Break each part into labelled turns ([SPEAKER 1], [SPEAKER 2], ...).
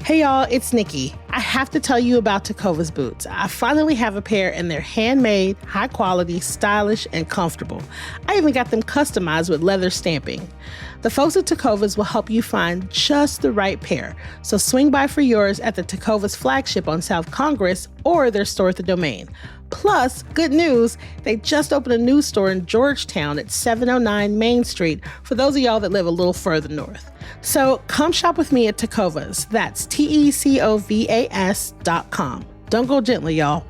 [SPEAKER 1] Hey y'all, it's Nikki. I have to tell you about Tecovas boots. I finally have a pair and they're handmade, high quality, stylish, and comfortable. I even got them customized with leather stamping. The folks at Tecovas will help you find just the right pair. So swing by for yours at the Tecovas flagship on South Congress or their store at the Domain. Plus, good news, they just opened a new store in Georgetown at 709 Main Street for those of y'all that live a little further north. So come shop with me at Tecovas. That's TECOVAS.com. Don't go gently, y'all.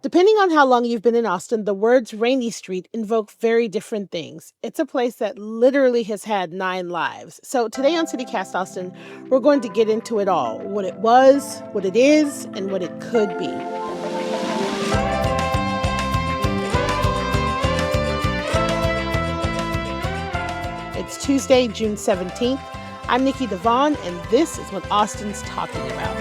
[SPEAKER 1] Depending on how long you've been in Austin, the words Rainey Street invoke very different things. It's a place that literally has had 9 lives. So today on CityCast Austin, we're going to get into it all. What it was, what it is, and what it could be. It's Tuesday, June 17th. I'm Nikki Devon, and this is what Austin's talking about.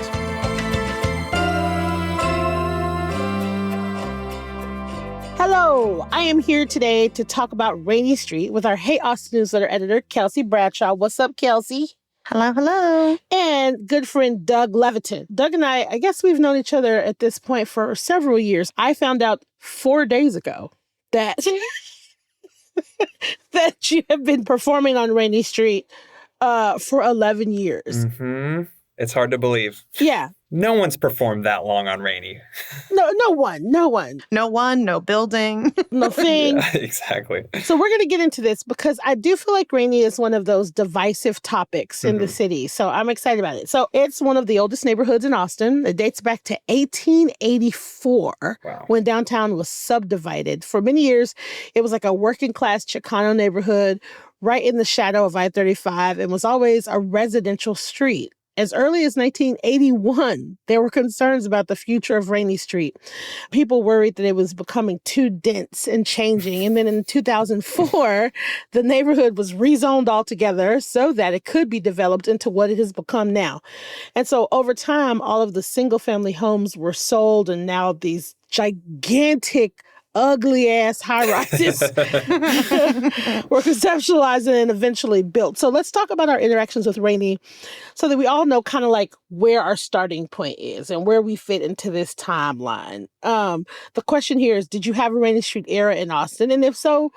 [SPEAKER 1] Hello, I am here today to talk about Rainey Street with our Hey Austin newsletter editor, Kelsey Bradshaw. What's up, Kelsey?
[SPEAKER 2] Hello, hello.
[SPEAKER 1] And good friend, Doug Leviton. Doug and I guess we've known each other at this point for several years. I found out 4 days ago that, that you have been performing on Rainey Street for 11 years.
[SPEAKER 3] Mm-hmm. It's hard to believe.
[SPEAKER 1] Yeah.
[SPEAKER 3] No one's performed that long on Rainey.
[SPEAKER 1] No one.
[SPEAKER 2] No one, no building.
[SPEAKER 1] No thing.
[SPEAKER 3] Yeah, exactly.
[SPEAKER 1] So we're going to get into this because I do feel like Rainey is one of those divisive topics in the city. So I'm excited about it. So it's one of the oldest neighborhoods in Austin. It dates back to 1884 when downtown was subdivided. For many years, it was like a working class Chicano neighborhood right in the shadow of I-35 and was always a residential street. As early as 1981, there were concerns about the future of Rainey Street. People worried that it was becoming too dense and changing. And then in 2004, the neighborhood was rezoned altogether so that it could be developed into what it has become now. And so over time, all of the single-family homes were sold, and now these gigantic ugly-ass high-rises were conceptualized and eventually built. So let's talk about our interactions with Rainey so that we all know kind of like where our starting point is and where we fit into this timeline. The question here is, did you have a Rainey Street era in Austin? And if so,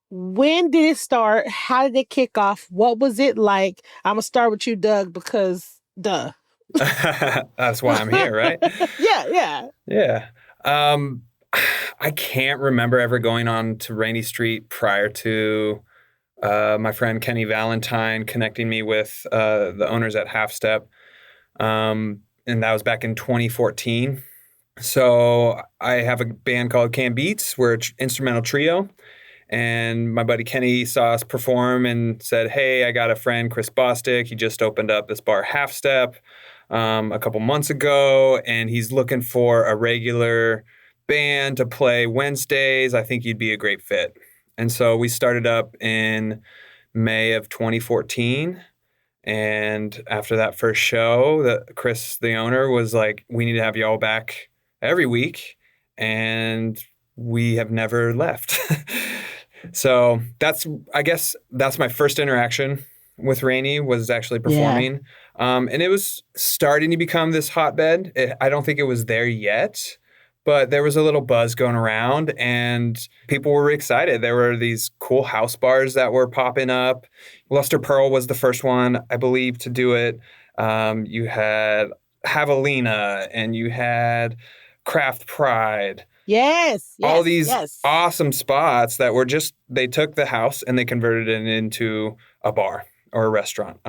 [SPEAKER 1] when did it start? How did it kick off? What was it like? I'm going to start with you, Doug, because duh.
[SPEAKER 3] That's why I'm here, right?
[SPEAKER 1] Yeah.
[SPEAKER 3] I can't remember ever going on to Rainey Street prior to my friend Kenny Valentine connecting me with the owners at Half Step. And that was back in 2014. So I have a band called Can Beats. We're an instrumental trio. And my buddy Kenny saw us perform and said, hey, I got a friend, Chris Bostic. He just opened up this bar, Half Step, a couple months ago. And he's looking for a regular band to play Wednesdays. I think you'd be a great fit. And so we started up in May of 2014. And after that first show, Chris, the owner, was like, we need to have y'all back every week. And we have never left. So I guess that's my first interaction with Rainey, was actually performing. Yeah. And it was starting to become this hotbed. I don't think it was there yet, but there was a little buzz going around and people were excited. There were these cool house bars that were popping up. Luster Pearl was the first one, I believe, to do it. You had Javelina and you had Craft Pride.
[SPEAKER 1] Yes.
[SPEAKER 3] All these awesome spots that were just, they took the house and they converted it into a bar or a restaurant.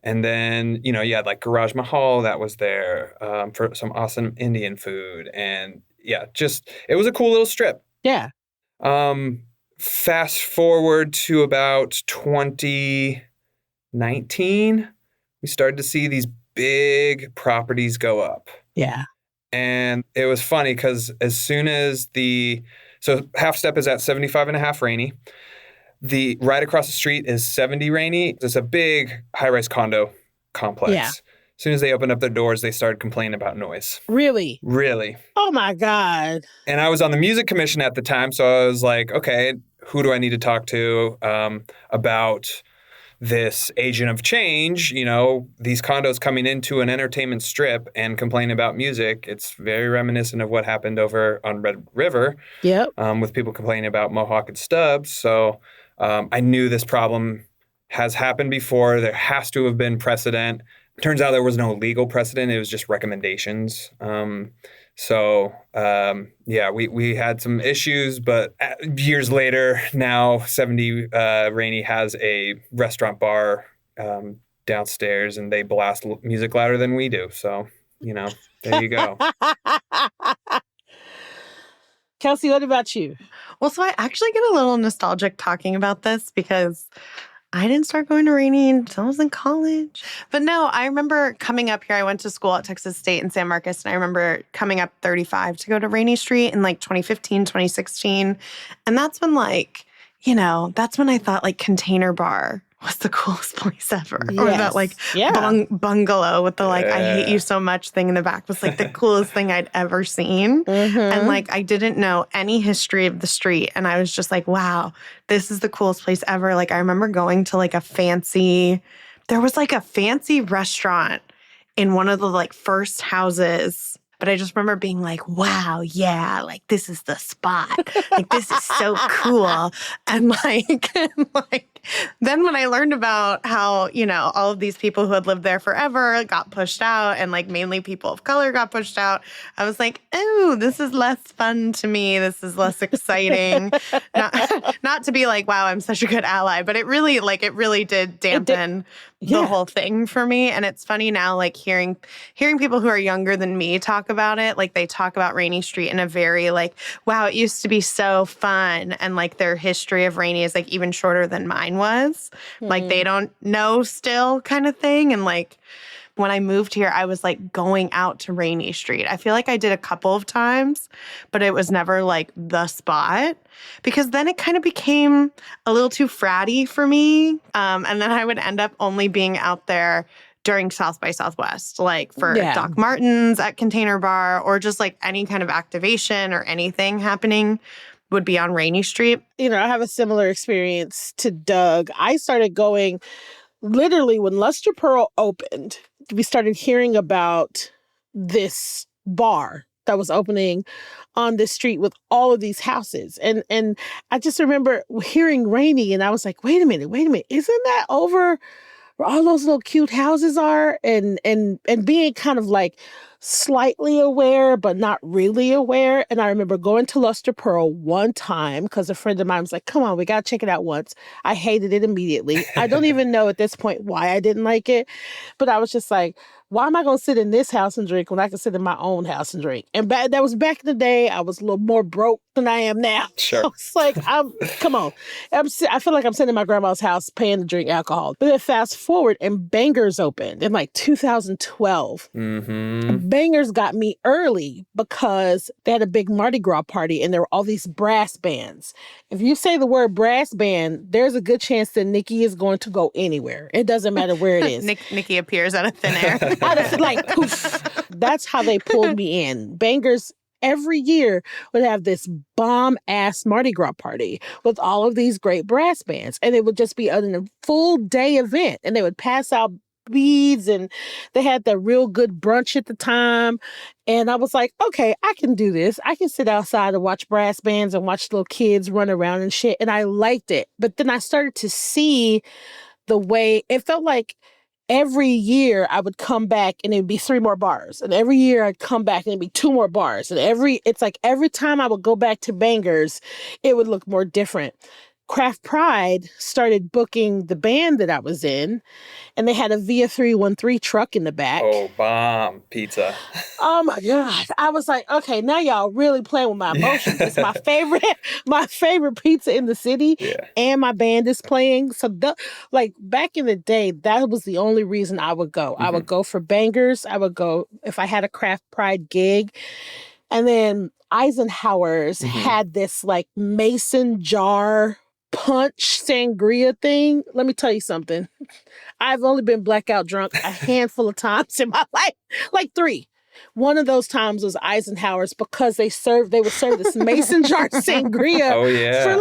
[SPEAKER 3] And then, you had like Garage Mahal that was there for some awesome Indian food. And it was a cool little strip.
[SPEAKER 1] Yeah.
[SPEAKER 3] Fast forward to about 2019, we started to see these big properties go up.
[SPEAKER 1] Yeah.
[SPEAKER 3] And it was funny because as soon as so Half Step is at 75.5 Rainey. Right across the street is 70 Rainey. It's a big high-rise condo complex.
[SPEAKER 1] Yeah.
[SPEAKER 3] As soon as they opened up their doors, they started complaining about noise.
[SPEAKER 1] Really?
[SPEAKER 3] Really.
[SPEAKER 1] Oh, my God.
[SPEAKER 3] And I was on the music commission at the time, so I was like, okay, who do I need to talk to about this agent of change, these condos coming into an entertainment strip and complaining about music. It's very reminiscent of what happened over on Red River.
[SPEAKER 1] Yep.
[SPEAKER 3] With people complaining about Mohawk and Stubbs. So I knew this problem has happened before. There has to have been precedent. Turns out there was no legal precedent. It was just recommendations. We had some issues, but years later, now 70 Rainey has a restaurant bar downstairs, and they blast music louder than we do. So, there you go.
[SPEAKER 1] Kelsey, what about you?
[SPEAKER 2] Well, so I actually get a little nostalgic talking about this because I didn't start going to Rainey until I was in college. But no, I remember coming up here. I went to school at Texas State in San Marcos, and I remember coming up 35 to go to Rainey Street in 2015, 2016. And that's when that's when I thought Container Bar was the coolest place ever.
[SPEAKER 1] Yes.
[SPEAKER 2] Or that bungalow with the I hate you so much thing in the back was the coolest thing I'd ever seen.
[SPEAKER 1] Mm-hmm.
[SPEAKER 2] And I didn't know any history of the street. And I was just wow, this is the coolest place ever. I remember going to there was a fancy restaurant in one of the like first houses. But I just remember being wow, yeah, this is the spot. This is so cool. And then when I learned about how, all of these people who had lived there forever got pushed out and mainly people of color got pushed out, I was oh, this is less fun to me. This is less exciting. Not to be wow, I'm such a good ally, but it really did dampen the whole thing for me. And it's funny now, hearing people who are younger than me talk about it. They talk about Rainey Street in a very wow, it used to be so fun. And their history of Rainey is even shorter than mine was. They don't know still kind of thing. And when I moved here, I was going out to Rainey Street. I feel I did a couple of times, but it was never the spot because then it kind of became a little too fratty for me. And then I would end up only being out there during South by Southwest, for Doc Martens at Container Bar or just any kind of activation or anything happening would be on Rainey Street.
[SPEAKER 1] I have a similar experience to Doug. I started going literally when Luster Pearl opened. We started hearing about this bar that was opening on this street with all of these houses. And I just remember hearing Rainey and I was wait a minute, isn't that over where all those little cute houses are? And being kind of slightly aware, but not really aware. And I remember going to Luster Pearl one time because a friend of mine was come on, we got to check it out once. I hated it immediately. I don't even know at this point why I didn't like it, but I was just why am I going to sit in this house and drink when I can sit in my own house and drink? And that was back in the day. I was a little more broke than I am now.
[SPEAKER 3] Sure.
[SPEAKER 1] Come on. I feel I'm sitting in my grandma's house paying to drink alcohol. But then fast forward and Bangers opened in 2012.
[SPEAKER 3] Mm-hmm.
[SPEAKER 1] Bangers got me early because they had a big Mardi Gras party and there were all these brass bands. If you say the word brass band, there's a good chance that Nikki is going to go anywhere. It doesn't matter where it is.
[SPEAKER 2] Nikki appears out of thin air.
[SPEAKER 1] Poof. That's how they pulled me in. Bangers every year would have this bomb-ass Mardi Gras party with all of these great brass bands. And it would just be a full day event. And they would pass out beads and they had the real good brunch at the time. And I was okay, I can do this. I can sit outside and watch brass bands and watch little kids run around and shit. And I liked it. But then I started to see the way it felt every year I would come back and it'd be 3 more bars. And every year I'd come back and it'd be 2 more bars. And every time I would go back to Bangers, it would look more different. Craft Pride started booking the band that I was in, and they had a Via 313 truck in the back.
[SPEAKER 3] Oh, bomb pizza.
[SPEAKER 1] Oh my God. I was okay, now y'all really playing with my emotions. It's my favorite pizza in the city, and my band is playing. So back in the day, that was the only reason I would go. Mm-hmm. I would go for Bangers. I would go if I had a Craft Pride gig. And then Eisenhower's had this mason jar punch sangria thing. Let me tell you something. I've only been blackout drunk a handful of times in my life, 3. One of those times was Eisenhower's because they would serve this mason jar sangria for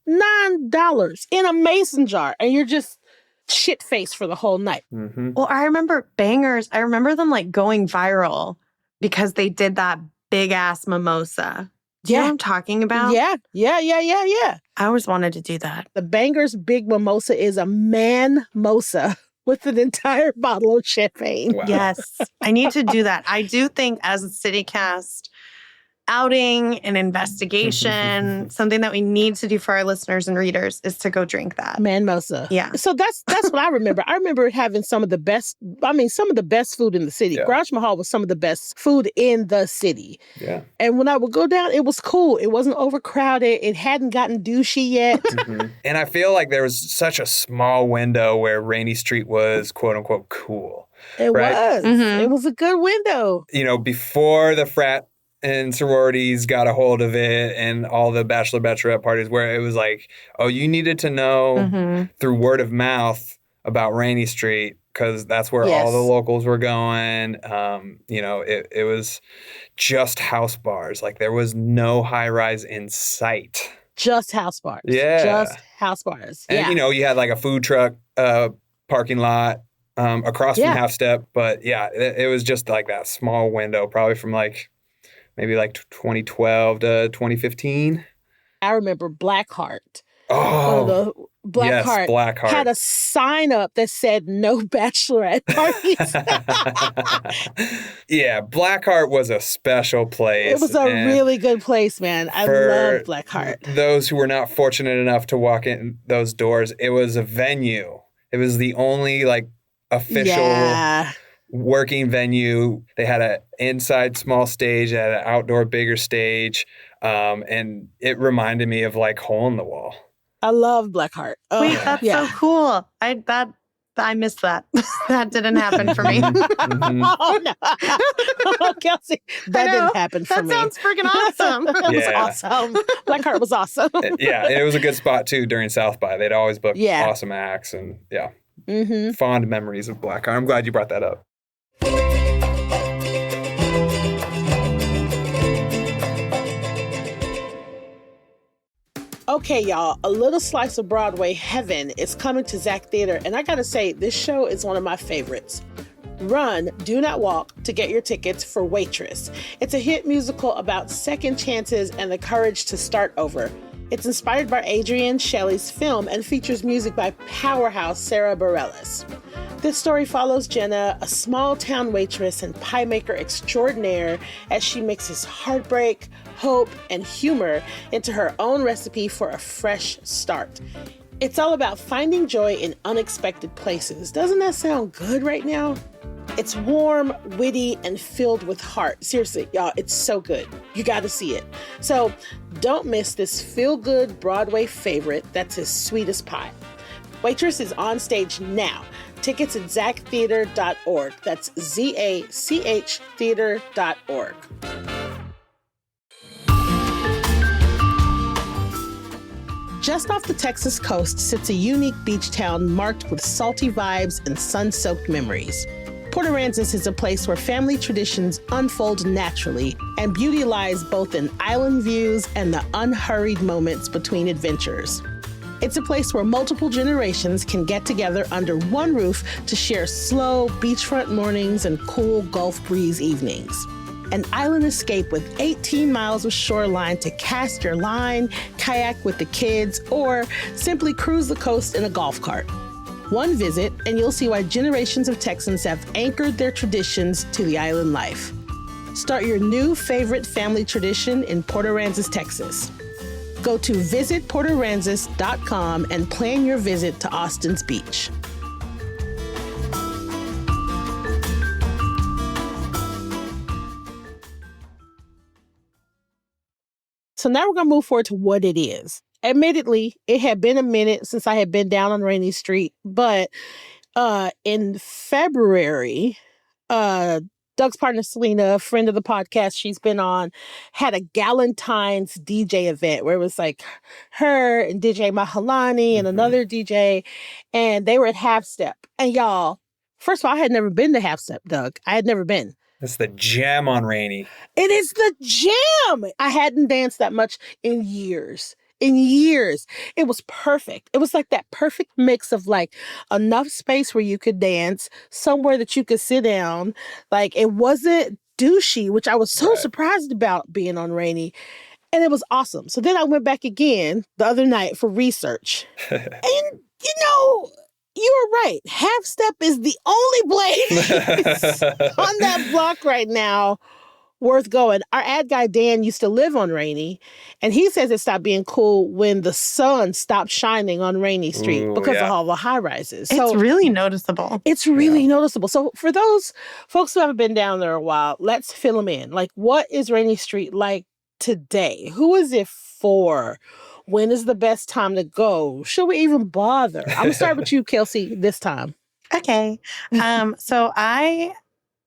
[SPEAKER 1] $9 in a mason jar. And you're just shit face for the whole night.
[SPEAKER 3] Mm-hmm.
[SPEAKER 2] Well, I remember bangers. I remember them like going viral because they did that big ass mimosa. Do you know what I'm talking about?
[SPEAKER 1] Yeah.
[SPEAKER 2] I always wanted to do that.
[SPEAKER 1] The Banger's Big Mimosa is a man-mosa with an entire bottle of champagne.
[SPEAKER 3] Wow.
[SPEAKER 2] Yes. I need to do that. I do think as a CityCast outing and investigation, something that we need to do for our listeners and readers is to go drink that.
[SPEAKER 1] Man-mosa.
[SPEAKER 2] Yeah.
[SPEAKER 1] So that's what I remember. I remember having some of the best food in the city.
[SPEAKER 3] Yeah.
[SPEAKER 1] Raj Mahal was some of the best food in the city.
[SPEAKER 3] Yeah.
[SPEAKER 1] And when I would go down, it was cool. It wasn't overcrowded. It hadn't gotten douchey yet.
[SPEAKER 3] Mm-hmm. And I feel like there was such a small window where Rainey Street was quote unquote cool.
[SPEAKER 1] It
[SPEAKER 3] Right.
[SPEAKER 1] was.
[SPEAKER 2] Mhm.
[SPEAKER 1] It was a good window.
[SPEAKER 3] You know, before the frat and sororities got a hold of it and all the bachelorette parties where it was like, oh, you needed to know
[SPEAKER 2] Mhm.
[SPEAKER 3] through word of mouth about Rainey Street because that's where
[SPEAKER 1] Yes.
[SPEAKER 3] all the locals were going. You know, it was just house bars. Like there was no high rise in sight.
[SPEAKER 1] Just house bars.
[SPEAKER 3] Yeah.
[SPEAKER 1] Just house bars.
[SPEAKER 3] And,
[SPEAKER 1] yeah.
[SPEAKER 3] you know, you had like a food truck parking lot across
[SPEAKER 1] Yeah.
[SPEAKER 3] from Half Step. But yeah, it was just like that small window, probably from like maybe like 2012 to 2015.
[SPEAKER 1] I remember Blackheart.
[SPEAKER 3] Oh,
[SPEAKER 1] The
[SPEAKER 3] yes,
[SPEAKER 1] Blackheart
[SPEAKER 3] Blackheart.
[SPEAKER 1] had a sign up that said no bachelorette parties.
[SPEAKER 3] Yeah, Blackheart was a special place.
[SPEAKER 1] It was a
[SPEAKER 3] and
[SPEAKER 1] really good place, man. I
[SPEAKER 3] for
[SPEAKER 1] love Blackheart.
[SPEAKER 3] Those who were not fortunate enough to walk in those doors, it was a venue. It was the only like official
[SPEAKER 1] Yeah.
[SPEAKER 3] working venue. They had an inside small stage, they had an outdoor bigger stage, and it reminded me of like Hole in the Wall.
[SPEAKER 1] I love Blackheart. Oh,
[SPEAKER 2] Wait, that's
[SPEAKER 1] yeah.
[SPEAKER 2] so cool. I missed that. That didn't happen for me.
[SPEAKER 3] Mhm.
[SPEAKER 1] Oh, no. Kelsey, that
[SPEAKER 2] I know.
[SPEAKER 1] didn't happen for
[SPEAKER 2] That
[SPEAKER 1] me.
[SPEAKER 2] sounds freaking awesome.
[SPEAKER 1] It was
[SPEAKER 3] Yeah.
[SPEAKER 1] awesome. Blackheart was awesome.
[SPEAKER 3] Yeah, it was a good spot too during South by. They'd always book
[SPEAKER 1] Yeah.
[SPEAKER 3] awesome acts, and yeah,
[SPEAKER 1] Mm-hmm.
[SPEAKER 3] fond memories of Blackheart. I'm glad you brought that up.
[SPEAKER 1] Okay, y'all, A Little Slice of Broadway Heaven is coming to Zach Theater, and I gotta say, this show is one of my favorites. Run, do not walk to get your tickets for Waitress. It's a hit musical about second chances and the courage to start over. It's inspired by Adrienne Shelley's film and features music by powerhouse Sarah Bareilles. This story follows Jenna, a small-town waitress and pie maker extraordinaire, as she mixes heartbreak, hope, and humor into her own recipe for a fresh start. It's all about finding joy in unexpected places. Doesn't that sound good right now? It's warm, witty, and filled with heart. Seriously, y'all, it's so good. You got to see it. So don't miss this feel-good Broadway favorite that's as sweet as pie. Waitress is on stage now. Tickets at zachtheater.org. That's ZACH theater.org. Just off the Texas coast sits a unique beach town marked with salty vibes and sun-soaked memories. Port Aransas is a place where family traditions unfold naturally, and beauty lies both in island views and the unhurried moments between adventures. It's a place where multiple generations can get together under one roof to share slow beachfront mornings and cool Gulf breeze evenings. An island escape with 18 miles of shoreline to cast your line, kayak with the kids, or simply cruise the coast in a golf cart. One visit, and you'll see why generations of Texans have anchored their traditions to the island life. Start your new favorite family tradition in Port Aransas, Texas. Go to visitportaransas.com and plan your visit to Austin's beach. So now we're going to move forward to what it is. Admittedly, it had been a minute since I had been down on Rainey Street, but in February, Doug's partner, Selena, a friend of the podcast she's been on, had a Galentine's DJ event where it was like her and DJ Mahalani and another DJ, and they were at Half Step. And y'all, first of all, I had never been to Half Step, Doug. I had never been.
[SPEAKER 3] That's the gem on Rainey.
[SPEAKER 1] It is the jam. I hadn't danced that much in years. in years. It was perfect. It was like that perfect mix of like enough space where you could dance, somewhere that you could sit down. Like it wasn't douchey, which I was so
[SPEAKER 3] Right.
[SPEAKER 1] surprised about being on Rainey. And it was awesome. So then I went back again the other night for research. And, you were right. Half Step is the only place on that block right now worth going. Our ad guy, Dan, used to live on Rainey, and he says it stopped being cool when the sun stopped shining on Rainey Street
[SPEAKER 3] Ooh,
[SPEAKER 1] because
[SPEAKER 3] yeah.
[SPEAKER 1] of all the high rises.
[SPEAKER 2] It's really noticeable.
[SPEAKER 1] It's really noticeable. So for those folks who haven't been down there a while, let's fill them in. Like, what is Rainey Street like today? Who is it for? When is the best time to go? Should we even bother? I'm going to start with you, Kelsey, this time.
[SPEAKER 2] Okay. So I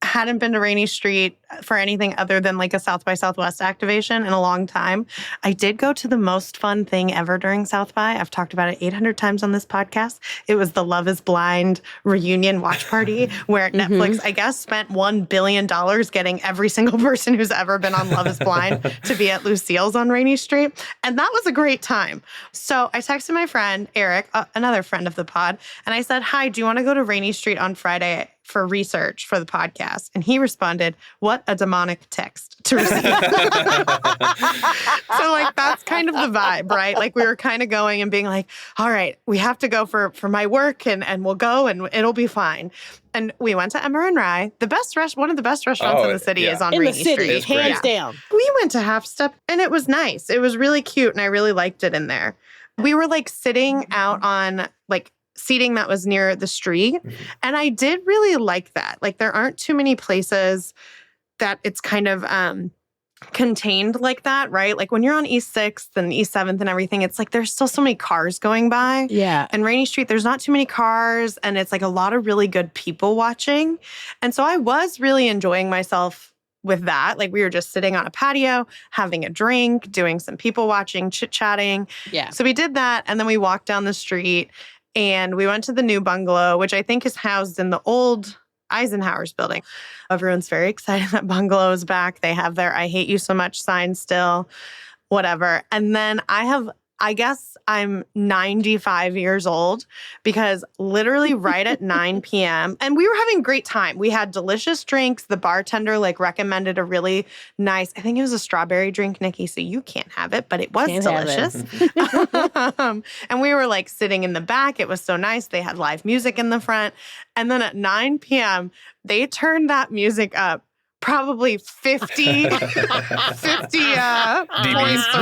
[SPEAKER 2] hadn't been to Rainey Street for anything other than like a South by Southwest activation in a long time. I did go to the most fun thing ever during South by. I've talked about it 800 times on this podcast. It was the Love is Blind reunion watch party where Netflix, I guess, spent $1 billion getting every single person who's ever been on Love is Blind to be at Lucille's on Rainey Street. And that was a great time. So I texted my friend, Eric, another friend of the pod, and I said, hi, do you want to go to Rainey Street on Friday for research for the podcast? And he responded, what a demonic text to receive. So like, that's kind of the vibe, right? Like we were kind of going and being like, all right, we have to go for my work and we'll go and it'll be fine. And we went to Emma and Rye. One of the best restaurants in the city is on
[SPEAKER 1] in
[SPEAKER 2] Rainey
[SPEAKER 1] the city,
[SPEAKER 2] Street.
[SPEAKER 1] hands down.
[SPEAKER 2] We went to Half Step and it was nice. It was really cute and I really liked it in there. We were like sitting out on like seating that was near the street. And I did really like that. Like there aren't too many places that it's kind of contained like that, right? Like when you're on East 6th and East 7th and everything, it's like there's still so many cars going by.
[SPEAKER 1] Yeah.
[SPEAKER 2] And Rainey Street, there's not too many cars and it's like a lot of really good people watching. And so I was really enjoying myself with that. Like we were just sitting on a patio, having a drink, doing some people watching, chit-chatting.
[SPEAKER 1] Yeah.
[SPEAKER 2] So we did that and then we walked down the street and we went to the new bungalow, which I think is housed in the old Eisenhower's building. Everyone's very excited that bungalow is back. They have their I hate you so much sign still, whatever. And then I guess I'm 95 years old because literally right at 9 p.m. and we were having a great time. We had delicious drinks. The bartender like recommended a really nice, I think it was a strawberry drink, Nikki, so you can't have it, but it was delicious. And we were like sitting in the back. It was so nice. They had live music in the front. And then at 9 p.m., they turned that music up probably 50 points or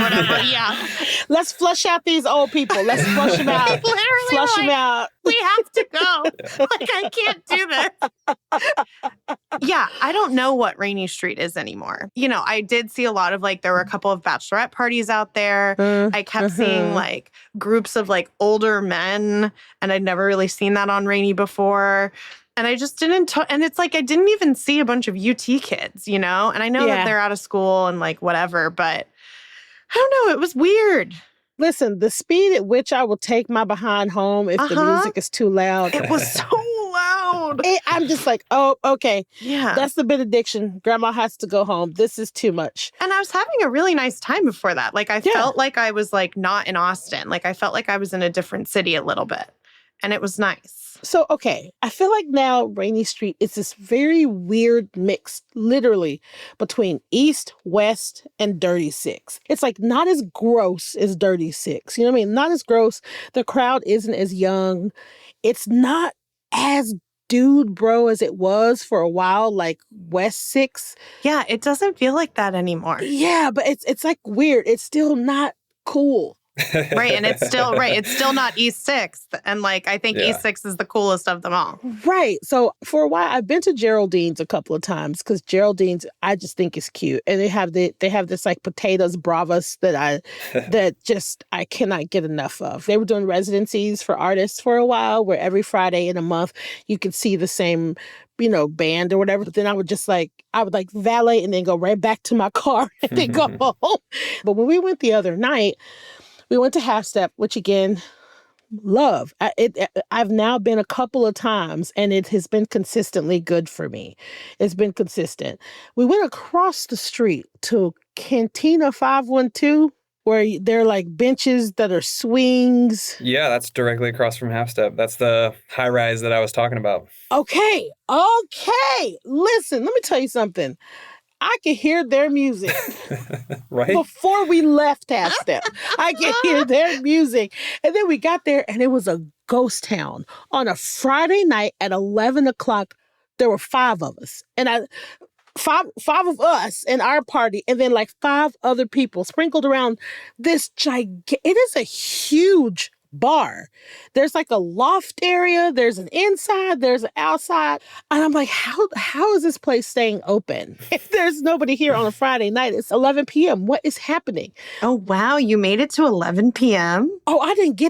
[SPEAKER 2] whatever. Yeah.
[SPEAKER 1] Let's flush out these old people. Let's flush them out.
[SPEAKER 2] Literally
[SPEAKER 1] Flush
[SPEAKER 2] like,
[SPEAKER 1] them out.
[SPEAKER 2] we have to go. Like, I can't do this. Yeah, I don't know what Rainey Street is anymore. You know, I did see a lot of like, there were a couple of bachelorette parties out there. I kept seeing like groups of like older men, and I'd never really seen that on Rainey before. And I just didn't, and it's like, I didn't even see a bunch of UT kids, you know? And I know that they're out of school and like whatever, but I don't know, it was weird.
[SPEAKER 1] Listen, the speed at which I will take my behind home if the music is too loud.
[SPEAKER 2] It was so loud.
[SPEAKER 1] I'm just like, oh, okay.
[SPEAKER 2] Yeah.
[SPEAKER 1] That's the benediction. Grandma has to go home. This is too much.
[SPEAKER 2] And I was having a really nice time before that. Like I felt like I was like not in Austin. Like I felt like I was in a different city a little bit. And it was nice.
[SPEAKER 1] So, okay, I feel like now Rainey Street is this very weird mix, literally, between East, West, and Dirty Six. It's like not as gross as Dirty Six. You know what I mean? Not as gross. The crowd isn't as young. It's not as dude bro as it was for a while, like West Six.
[SPEAKER 2] Yeah, it doesn't feel like that anymore.
[SPEAKER 1] Yeah, but it's like weird. It's still not cool.
[SPEAKER 2] Right. And it's still not East 6th. And like, I think East 6th is the coolest of them all.
[SPEAKER 1] Right. So for a while, I've been to Geraldine's a couple of times because Geraldine's I just think is cute. And they have this like potatoes bravas that I cannot get enough of. They were doing residencies for artists for a while where every Friday in a month you could see the same band or whatever. But then I would valet and then go right back to my car and then go home. But when we went the other night, we went to Half Step, which again, love. I've now been a couple of times and it has been consistently good for me. It's been consistent. We went across the street to Cantina 512. where they're like benches that are swings.
[SPEAKER 3] Yeah, that's directly across from Half Step. That's the high rise that I was talking about.
[SPEAKER 1] Okay. Listen, let me tell you something. I could hear their music
[SPEAKER 3] Right?
[SPEAKER 1] before we left Half Step. I could hear their music. And then we got there and it was a ghost town. On a Friday night at 11 o'clock, there were 5 of us. And five of us in our party, and then like 5 other people sprinkled around this it is a huge bar. There's like a loft area, there's an inside, there's an outside. And I'm like, how is this place staying open? If there's nobody here on a Friday night, it's 11 p.m. What is happening?
[SPEAKER 2] Oh, wow. You made it to 11 p.m.?
[SPEAKER 1] Oh, I didn't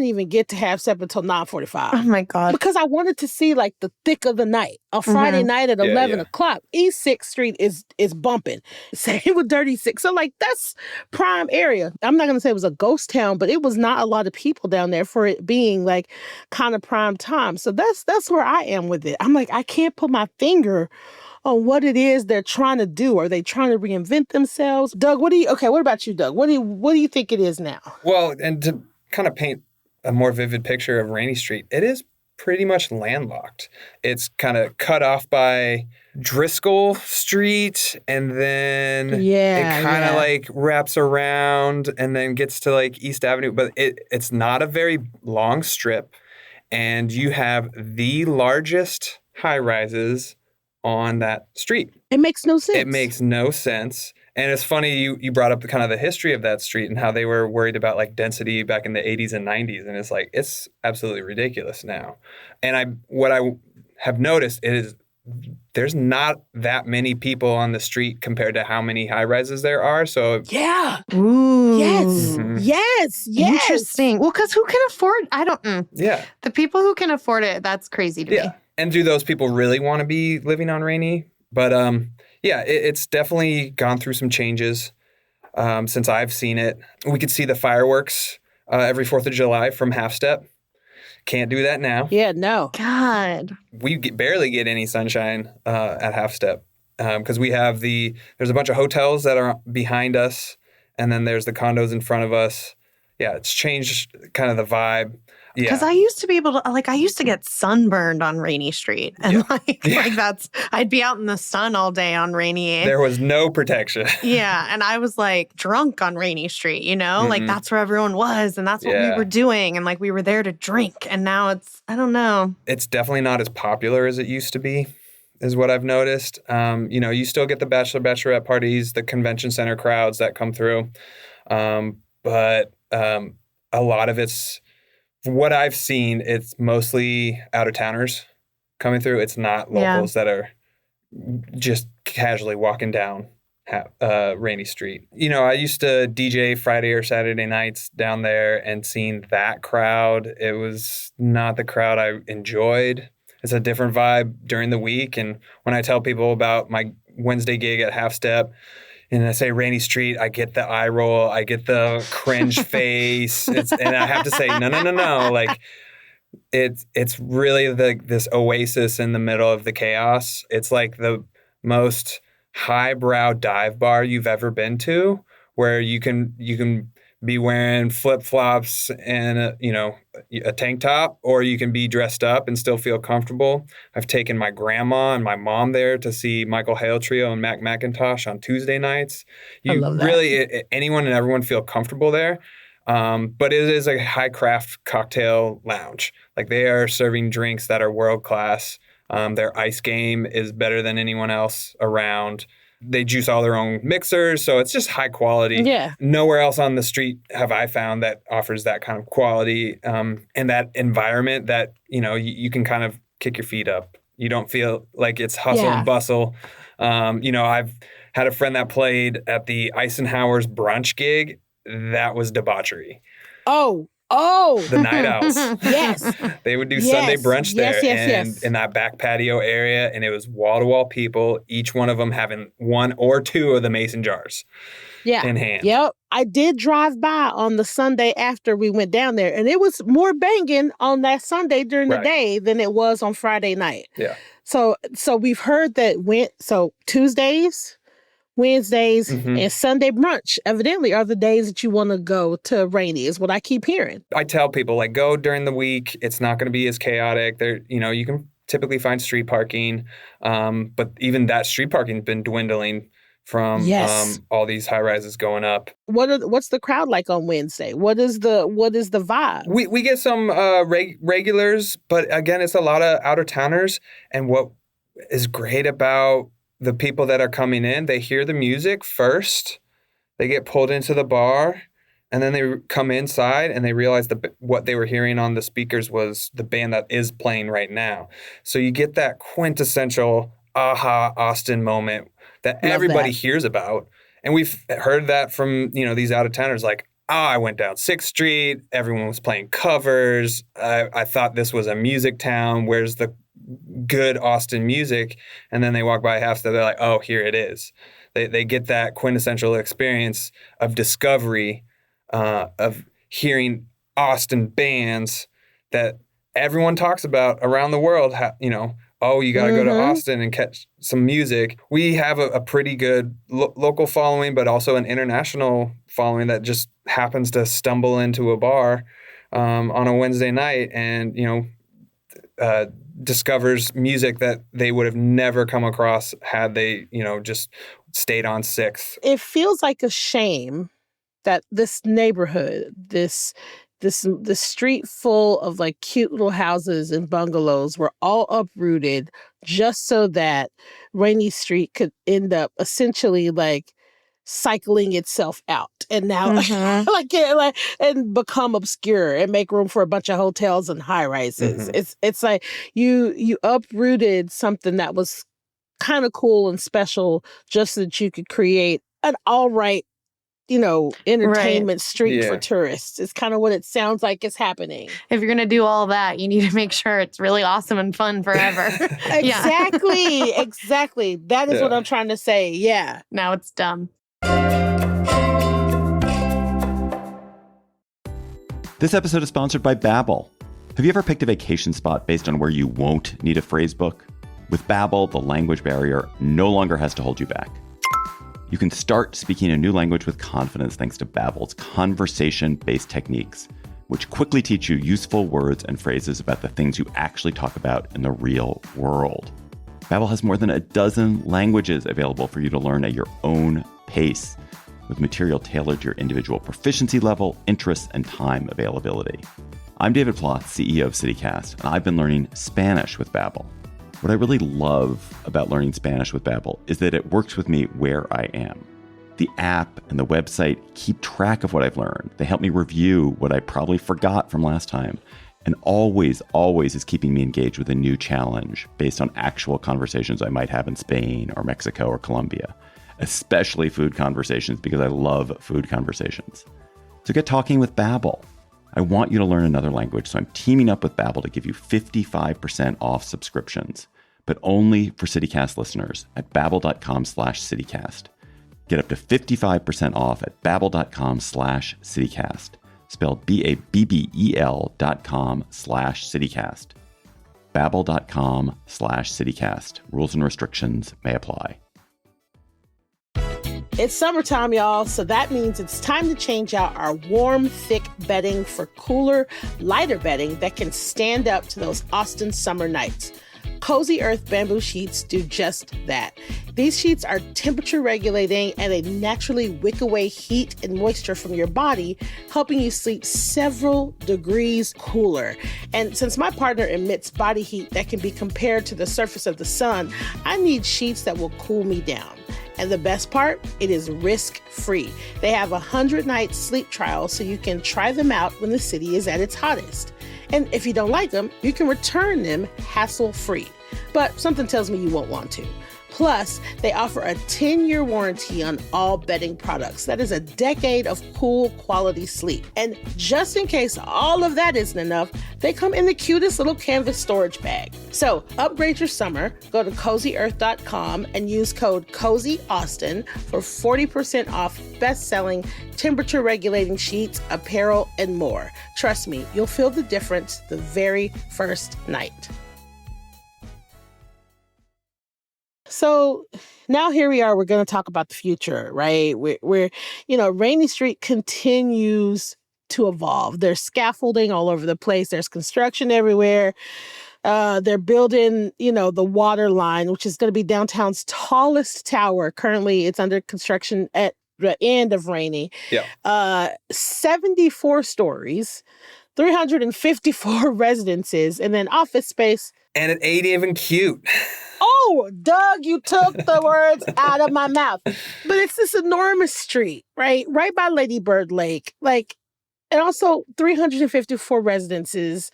[SPEAKER 1] even get to Half Step until 9:45.
[SPEAKER 2] Oh, my God.
[SPEAKER 1] Because I wanted to see like the thick of the night. A Friday night at 11 o'clock. East 6th Street is bumping. Same with Dirty 6. So like that's prime area. I'm not going to say it was a ghost town, but it was not a lot of people down there for it being like kind of prime time. So that's where I am with it. I'm like, I can't put my finger on what it is they're trying to do. Are they trying to reinvent themselves? Doug, what about you, Doug? What do you think it is now?
[SPEAKER 3] Well, and to kind of paint a more vivid picture of Rainey Street, it is pretty much landlocked. It's kind of cut off by Driscoll Street, and then it kind of like wraps around and then gets to like East Avenue. But it's not a very long strip, and you have the largest high rises on that street.
[SPEAKER 1] It makes no sense.
[SPEAKER 3] It makes no sense. And it's funny you brought up the history of that street and how they were worried about like density back in the 80s and 90s. And it's like, it's absolutely ridiculous now. And what I have noticed is there's not that many people on the street compared to how many high rises there are. So
[SPEAKER 1] yeah.
[SPEAKER 2] Ooh.
[SPEAKER 1] Yes.
[SPEAKER 3] Mm-hmm.
[SPEAKER 1] Yes.
[SPEAKER 2] Interesting. Well, because who can afford,
[SPEAKER 3] Yeah.
[SPEAKER 2] The people who can afford it, that's crazy to me.
[SPEAKER 3] And do those people really want to be living on Rainey? But it's definitely gone through some changes since I've seen it. We could see the fireworks every 4th of July from Half Step. Can't do that now.
[SPEAKER 1] Yeah, no.
[SPEAKER 2] God.
[SPEAKER 3] We barely get any sunshine at Half Step because we have there's a bunch of hotels that are behind us, and then there's the condos in front of us. Yeah, it's changed kind of the vibe. Yeah.
[SPEAKER 2] Because I used to be able to, I used to get sunburned on Rainey Street. And I'd be out in the sun all day on Rainey.
[SPEAKER 3] There was no protection.
[SPEAKER 2] Yeah. And I was like drunk on Rainey Street, Mm-hmm. Like that's where everyone was. And that's what we were doing. And like we were there to drink. And now I don't know. It's
[SPEAKER 3] definitely not as popular as it used to be, is what I've noticed. You still get the bachelorette parties, the convention center crowds that come through. But a lot of it's, what I've seen, it's mostly out-of-towners coming through. It's not locals that are just casually walking down Rainey Street. I used to DJ Friday or Saturday nights down there, and seeing that crowd, it was not the crowd I enjoyed. It's a different vibe during the week. And when I tell people about my Wednesday gig at Half Step, and I say Rainey Street, I get the eye roll, I get the cringe face, and I have to say, no. Like, it's really this oasis in the middle of the chaos. It's like the most highbrow dive bar you've ever been to, where you can be wearing flip-flops and a tank top, or you can be dressed up and still feel comfortable. I've taken my grandma and my mom there to see Michael Hale Trio and Mac McIntosh on Tuesday nights.
[SPEAKER 1] I love that.
[SPEAKER 3] Really, anyone and everyone feel comfortable there. But it is a high craft cocktail lounge. Like, they are serving drinks that are world class. Their ice game is better than anyone else around. They juice all their own mixers, so it's just high quality.
[SPEAKER 1] Yeah.
[SPEAKER 3] Nowhere else on the street have I found that offers that kind of quality and that environment that, you can kind of kick your feet up. You don't feel like it's hustle and bustle. I've had a friend that played at the Eisenhower's brunch gig. That was debauchery.
[SPEAKER 1] Oh.
[SPEAKER 3] The Night Owls.
[SPEAKER 1] Yes.
[SPEAKER 3] They would do Sunday brunch there in that back patio area, and it was wall-to-wall people, each one of them having 1 or 2 of the mason jars in hand.
[SPEAKER 1] Yep. I did drive by on the Sunday after we went down there, and it was more banging on that Sunday during the day than it was on Friday night.
[SPEAKER 3] Yeah.
[SPEAKER 1] So we've heard that Tuesdays, Wednesdays,
[SPEAKER 3] Mhm.
[SPEAKER 1] and Sunday brunch evidently are the days that you want to go to Rainey, is what I keep hearing.
[SPEAKER 3] I tell people, like, go during the week. It's not going to be as chaotic. There, you can typically find street parking, but even that street parking's been dwindling from
[SPEAKER 1] Yes.
[SPEAKER 3] all these high rises going up.
[SPEAKER 1] What's the crowd like on Wednesday? What is the vibe?
[SPEAKER 3] We get some regulars, but again, it's a lot of out of towners. And what is great about the people that are coming in, they hear the music first, they get pulled into the bar, and then they come inside and they realize what they were hearing on the speakers was the band that is playing right now. So you get that quintessential aha Austin moment that
[SPEAKER 1] Love
[SPEAKER 3] everybody
[SPEAKER 1] that.
[SPEAKER 3] hears about. And we've heard that from, these out of towners, like, I went down 6th Street. Everyone was playing covers. I thought this was a music town. Where's the good Austin music? And then they walk by Half Step. They're like, oh, here it is. They get that quintessential experience of discovery, of hearing Austin bands that everyone talks about around the world. Oh, you got to go to Austin and catch some music. We have a pretty good local following, but also an international following that just happens to stumble into a bar on a Wednesday night and, discovers music that they would have never come across had they, just stayed on 6th.
[SPEAKER 1] It feels like a shame that this neighborhood, this street full of like cute little houses and bungalows were all uprooted just so that Rainey Street could end up essentially like cycling itself out and now and become obscure and make room for a bunch of hotels and high rises. It's like you uprooted something that was kind of cool and special just so that you could create an all right entertainment street for tourists. It's kind of what it sounds like is happening.
[SPEAKER 2] If you're going to do all that, you need to make sure it's really awesome and fun forever.
[SPEAKER 1] Exactly. That is what I'm trying to say. Yeah.
[SPEAKER 2] Now it's dumb.
[SPEAKER 4] This episode is sponsored by Babbel. Have you ever picked a vacation spot based on where you won't need a phrase book? With Babbel, the language barrier no longer has to hold you back. You can start speaking a new language with confidence thanks to Babbel's conversation-based techniques, which quickly teach you useful words and phrases about the things you actually talk about in the real world. Babbel has more than a dozen languages available for you to learn at your own pace, with material tailored to your individual proficiency level, interests, and time availability. I'm David Ploth, CEO of CityCast, and I've been learning Spanish with Babbel. What I really love about learning Spanish with Babbel is that it works with me where I am. The app and the website keep track of what I've learned. They help me review what I probably forgot from last time, and always is keeping me engaged with a new challenge based on actual conversations I might have in Spain or Mexico or Colombia, especially food conversations because I love food conversations. So get talking with Babbel. I want you to learn another language, so I'm teaming up with Babbel to give you 55% off subscriptions, but only for CityCast listeners at babbel.com/CityCast. Get up to 55% off at babbel.com/CityCast, spelled BABBEL.com/CityCast. Babbel.com/CityCast. Rules and restrictions may apply.
[SPEAKER 1] It's summertime, y'all, so that means it's time to change out our warm, thick bedding for cooler, lighter bedding that can stand up to those Austin summer nights. Cozy Earth bamboo sheets do just that. These sheets are temperature regulating and they naturally wick away heat and moisture from your body, helping you sleep several degrees cooler. And since my partner emits body heat that can be compared to the surface of the sun, I need sheets that will cool me down. And the best part, it is risk-free. They have a 100-night sleep trial so you can try them out when the city is at its hottest. And if you don't like them, you can return them hassle-free. But something tells me you won't want to. Plus, they offer a 10-year warranty on all bedding products. That is a decade of cool quality sleep. And just in case all of that isn't enough, they come in the cutest little canvas storage bag. So upgrade your summer, go to CozyEarth.com and use code CozyAustin for 40% off best-selling temperature-regulating sheets, apparel, and more. Trust me, you'll feel the difference the very first night. So now here we are. We're going to talk about the future, right? We're Rainey Street continues to evolve. There's scaffolding all over the place. There's construction everywhere. They're building, the water line, which is going to be downtown's tallest tower. Currently, it's under construction at the end of Rainey.
[SPEAKER 3] Yeah.
[SPEAKER 1] 74 stories, 354 residences, and then office space.
[SPEAKER 3] And it ain't even cute.
[SPEAKER 1] Oh, Doug, you took the words out of my mouth. But it's this enormous street, right? Right by Lady Bird Lake. And also 354 residences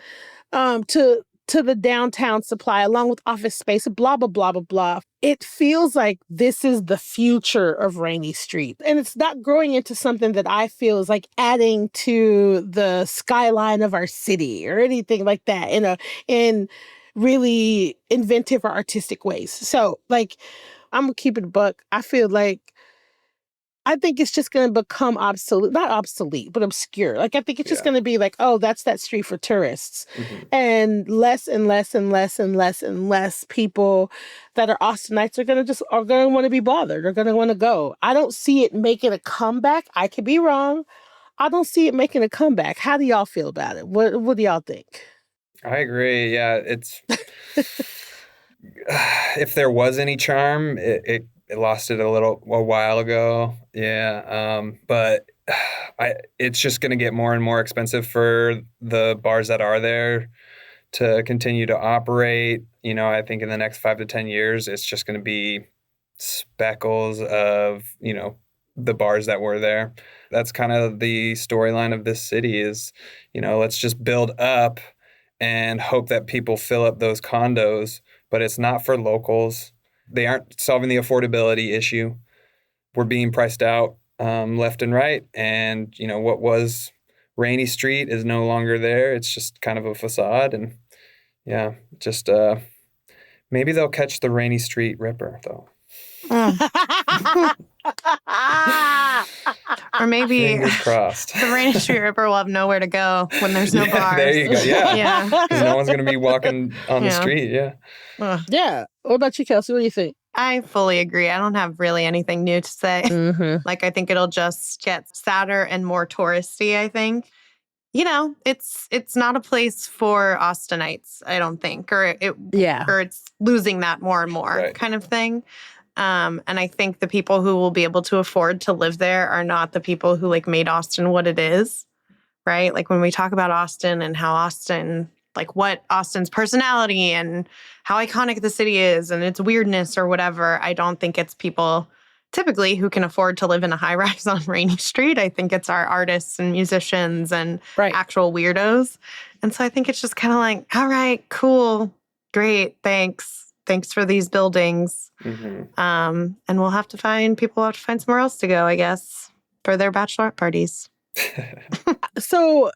[SPEAKER 1] to the downtown supply, along with office space, blah, blah, blah, blah, blah. It feels like this is the future of Rainey Street. And it's not growing into something that I feel is like adding to the skyline of our city or anything like that in really inventive or artistic ways. So, I'm going to keep it a buck. I think it's just going to become not obsolete, but obscure. I think it's just going to be like, oh, that's that street for tourists.
[SPEAKER 3] Mm-hmm.
[SPEAKER 1] And less and less and less and less and less people that are Austinites are going to want to be bothered. Are going to want to go. I don't see it making a comeback. I could be wrong. I don't see it making a comeback. How do y'all feel about it? What do y'all think?
[SPEAKER 3] I agree. Yeah, it's if there was any charm, it lost it a while ago. Yeah. But it's just going to get more and more expensive for the bars that are there to continue to operate. I think in the next 5 to 10 years, it's just going to be speckles of, the bars that were there. That's kind of the storyline of this city is, let's just build up and hope that people fill up those condos, but it's not for locals. They aren't solving the affordability issue. We're being priced out left and right. And, what was Rainey Street is no longer there. It's just kind of a facade. And yeah, just maybe they'll catch the Rainey Street Ripper, though.
[SPEAKER 2] Or maybe
[SPEAKER 3] Fingers crossed.
[SPEAKER 2] the Rainey Street Ripper will have nowhere to go when there's no bars.
[SPEAKER 3] There you go. Yeah.
[SPEAKER 2] Yeah.
[SPEAKER 3] Because no one's going to be walking on the street. Yeah.
[SPEAKER 1] Yeah. What about you, Kelsey? What do you think?
[SPEAKER 2] I fully agree. I don't have really anything new to say.
[SPEAKER 1] Mm-hmm.
[SPEAKER 2] I think it'll just get sadder and more touristy, I think. It's not a place for Austinites, I don't think, or it's losing that more and more kind of thing. And I think the people who will be able to afford to live there are not the people who made Austin what it is, right? When we talk about Austin and how Austin, what Austin's personality and how iconic the city is and its weirdness or whatever, I don't think it's people typically who can afford to live in a high rise on Rainey Street. I think it's our artists and musicians and actual weirdos. And so I think it's just kind of all right, cool, great, thanks. Thanks for these buildings.
[SPEAKER 3] Mm-hmm.
[SPEAKER 2] And people will have to find somewhere else to go, I guess, for their bachelorette parties.
[SPEAKER 1] So,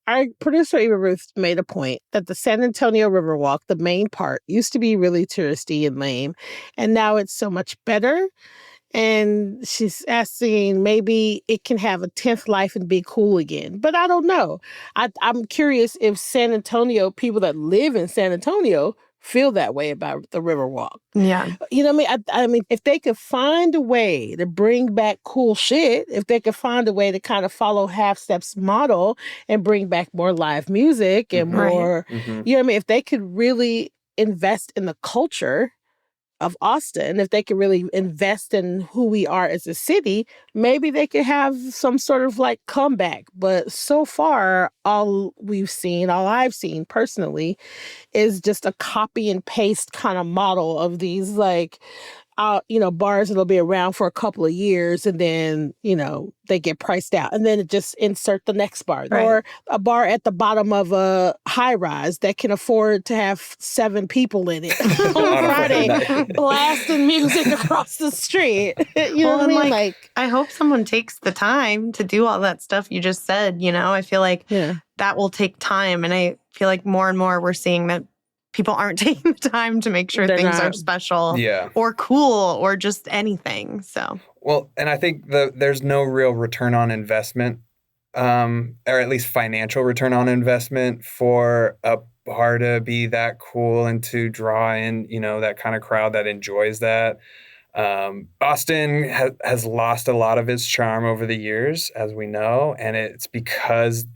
[SPEAKER 1] our producer Eva Ruth made a point that the San Antonio Riverwalk, the main part, used to be really touristy and lame. And now it's so much better. And she's asking maybe it can have a 10th life and be cool again. But I don't know. I'm curious if people that live in San Antonio feel that way about the Riverwalk.
[SPEAKER 2] Yeah.
[SPEAKER 1] I mean, if they could find a way to bring back cool shit, if they could find a way to kind of follow Half Step's model and bring back more live music and more, if they could really invest in the culture of Austin, if they could really invest in who we are as a city, maybe they could have some sort of comeback. But so far, all I've seen personally is just a copy and paste kind of model of these bars that'll be around for a couple of years and then, they get priced out. And then it just insert the next bar. Right. Or a bar at the bottom of a high rise that can afford to have 7 people in it on Friday, blasting music across the street. You know what I mean?
[SPEAKER 2] I hope someone takes the time to do all that stuff you just said. I feel that will take time. And I feel more and more we're seeing that people aren't taking the time to make sure things are special or cool or just anything. So,
[SPEAKER 3] well, and I think there's no real return on investment, or at least financial return on investment for a bar to be that cool and to draw in, that kind of crowd that enjoys that. Austin has lost a lot of its charm over the years, as we know, and it's because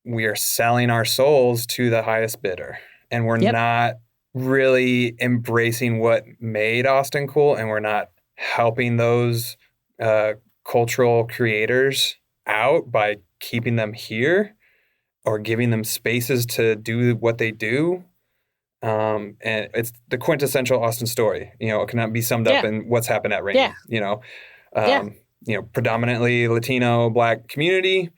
[SPEAKER 3] we are selling our souls to the highest bidder, and we're not really embracing what made Austin cool, and we're not helping those cultural creators out by keeping them here or giving them spaces to do what they do. And it's the quintessential Austin story. It cannot be summed up in what's happened at Rainey. Predominantly Latino, Black community.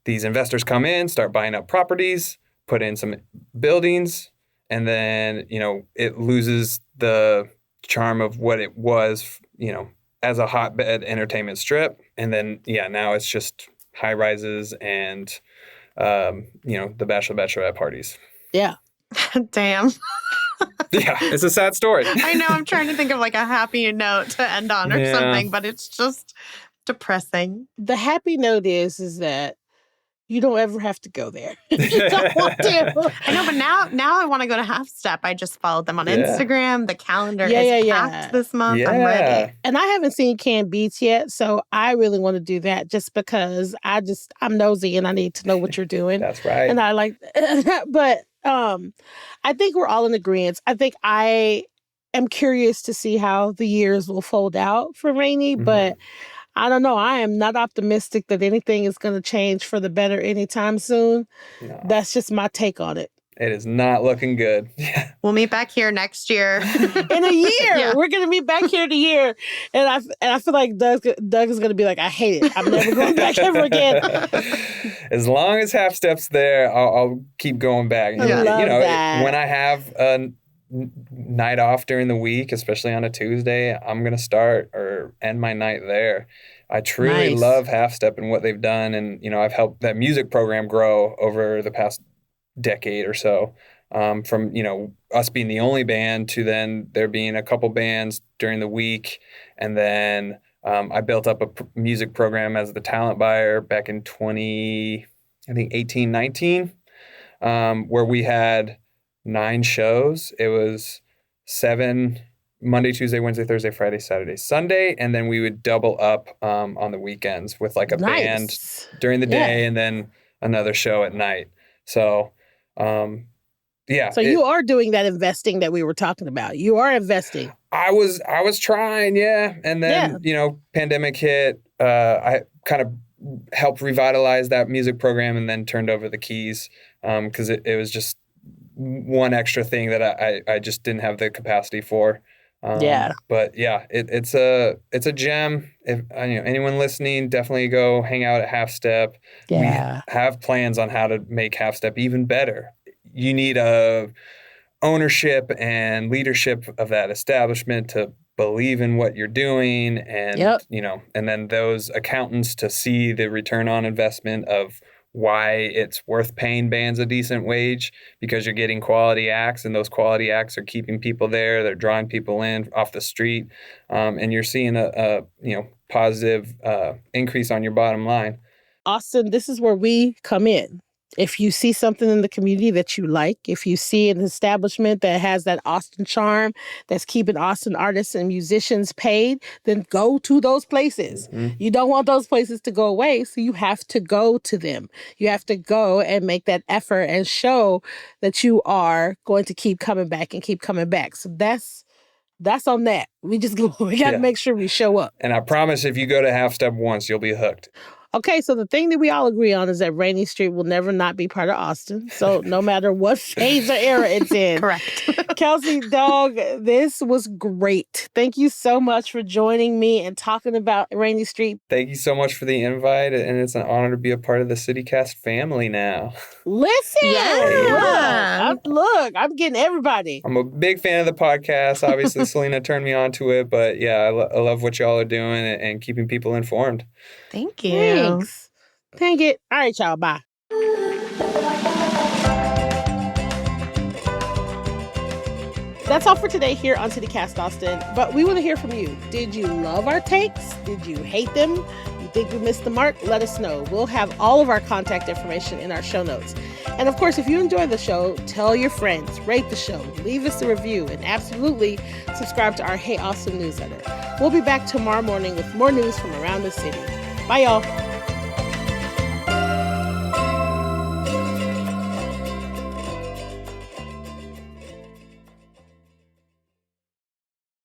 [SPEAKER 3] These investors come in, start buying up properties, put in some buildings, and then, it loses the charm of what it was, as a hotbed entertainment strip. And then, now it's just high rises and, the bachelorette parties.
[SPEAKER 1] Yeah.
[SPEAKER 2] Damn.
[SPEAKER 3] Yeah, it's a sad story.
[SPEAKER 2] I know. I'm trying to think of like a happy note to end on or something, but it's just depressing.
[SPEAKER 1] The happy note is that you don't ever have to go there. You don't want to.
[SPEAKER 2] I know, but now I want to go to Half Step. I just followed them on Instagram. The calendar is packed this month.
[SPEAKER 3] Yeah.
[SPEAKER 2] I'm ready.
[SPEAKER 1] And I haven't seen Canned Beats yet, so I really want to do that just because I'm nosy and I need to know what you're doing.
[SPEAKER 3] That's right.
[SPEAKER 1] And I like, but I think we're all in agreement. I think I am curious to see how the years will fold out for Rainey, but I don't know. I am not optimistic that anything is going to change for the better anytime soon. No. That's just my take on it.
[SPEAKER 3] It is not looking good.
[SPEAKER 2] We'll meet back here next year.
[SPEAKER 1] In a year. We're going to meet back here in a year. And I feel like Doug is going to be like, I hate it. I'm never going back ever again.
[SPEAKER 3] As long as Half Step's there, I'll keep going back.
[SPEAKER 1] I love that.
[SPEAKER 3] When I have a night off during the week, especially on a Tuesday, I'm going to start or end my night there. I truly love Half Step and what they've done. And, I've helped that music program grow over the past decade or so, from, us being the only band to then there being a couple bands during the week. And then I built up a music program as the talent buyer back in 18, 19, where we had 9 shows. It was 7 Monday, Tuesday, Wednesday, Thursday, Friday, Saturday, Sunday, and then we would double up on the weekends with like a band during the day and then another show at night. So, So
[SPEAKER 1] you are doing that investing that we were talking about. You are investing.
[SPEAKER 3] I was trying, and then pandemic hit. I kind of helped revitalize that music program and then turned over the keys because it was just one extra thing that I just didn't have the capacity for. But it's a gem. If anyone listening, definitely go hang out at Half Step.
[SPEAKER 1] Yeah.
[SPEAKER 3] We have plans on how to make Half Step even better. You need a ownership and leadership of that establishment to believe in what you're doing, and and then those accountants to see the return on investment of why it's worth paying bands a decent wage, because you're getting quality acts, and those quality acts are keeping people there. They're drawing people in off the street, and you're seeing a positive increase on your bottom line.
[SPEAKER 1] Austin, this is where we come in. If you see something in the community that you like, if you see an establishment that has that Austin charm, that's keeping Austin artists and musicians paid, then go to those places. Mm-hmm. You don't want those places to go away, so you have to go to them. You have to go and make that effort and show that you are going to keep coming back and keep coming back. So that's on that. We got to make sure we show up.
[SPEAKER 3] And I promise if you go to Half Step once, you'll be hooked.
[SPEAKER 1] Okay, so the thing that we all agree on is that Rainey Street will never not be part of Austin. So no matter what phase or era it's in.
[SPEAKER 2] Correct.
[SPEAKER 1] Kelsey, Dog, this was great. Thank you so much for joining me and talking about Rainey Street.
[SPEAKER 3] Thank you so much for the invite, and it's an honor to be a part of the CityCast family now.
[SPEAKER 1] Listen!
[SPEAKER 2] Yeah.
[SPEAKER 1] Look, I'm getting everybody.
[SPEAKER 3] I'm a big fan of the podcast. Obviously, Selena turned me on to it, but I love what y'all are doing and keeping people informed.
[SPEAKER 2] Thank you.
[SPEAKER 1] Thanks. Dang it. All right, y'all. Bye. That's all for today here on CityCast Austin. But we want to hear from you. Did you love our takes? Did you hate them? You think we missed the mark? Let us know. We'll have all of our contact information in our show notes. And of course, if you enjoy the show, tell your friends, rate the show, leave us a review, and absolutely subscribe to our Hey Austin newsletter. We'll be back tomorrow morning with more news from around the city. Bye, y'all.